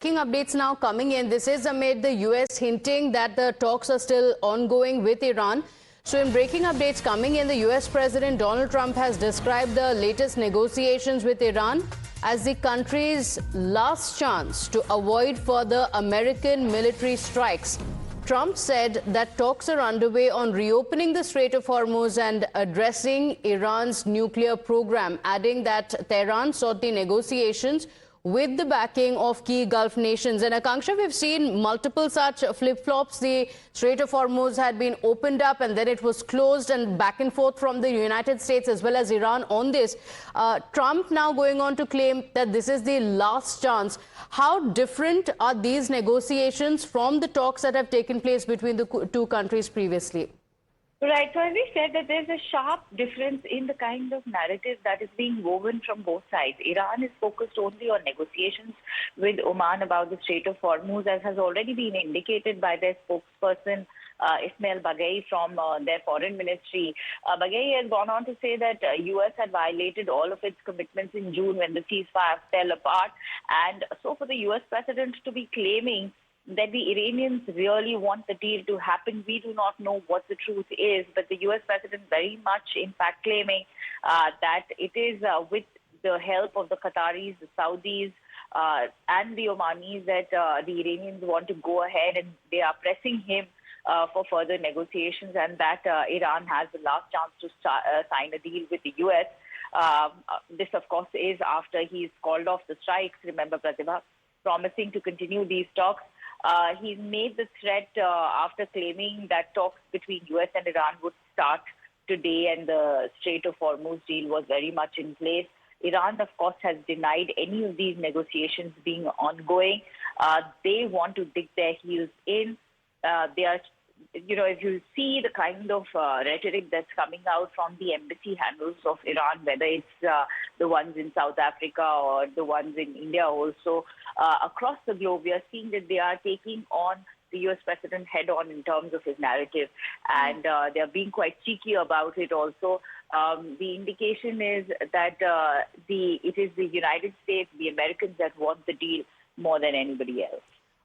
Breaking updates now coming in. This is amid the US hinting that the talks are still ongoing with Iran. So in breaking updates coming in, the US President Donald Trump has described the latest negotiations with Iran as the country's last chance to avoid further American military strikes. Trump said that talks are underway on reopening the Strait of Hormuz and addressing Iran's nuclear program, adding that Tehran sought the negotiations with the backing of key Gulf nations. And Akanksha, we've seen multiple such flip-flops. The Strait of Hormuz had been opened up and then it was closed, and back and forth from the United States as well as Iran on this. Trump now going on to claim that this is the last chance. How different are these negotiations from the talks that have taken place between the two countries previously? Right. So as we said, that there's a sharp difference in the kind of narrative that is being woven from both sides. Iran is focused only on negotiations with Oman about the Strait of Hormuz, as has already been indicated by their spokesperson, Ismail Baghai, from their foreign ministry. Baghai has gone on to say that U.S. had violated all of its commitments in June when the ceasefire fell apart. And so for the U.S. president to be claiming that the Iranians really want the deal to happen, we do not know what the truth is. But the U.S. president very much, in fact, claiming that it is with the help of the Qataris, the Saudis, and the Omanis that the Iranians want to go ahead, and they are pressing him for further negotiations, and that Iran has the last chance to sign a deal with the U.S. This, of course, is after he's called off the strikes. Remember, Pratibha, promising to continue these talks. He made the threat after claiming that talks between U.S. and Iran would start today, and the Strait of Hormuz deal was very much in place. Iran, of course, has denied any of these negotiations being ongoing. They want to dig their heels in. They are, if you see the kind of rhetoric that's coming out from the embassy handles of Iran, whether it's the ones in South Africa or the ones in India also, across the globe, we are seeing that they are taking on the U.S. president head-on in terms of his narrative, and they are being quite cheeky about it also. The indication is that it is the United States, the Americans, that want the deal more than anybody else.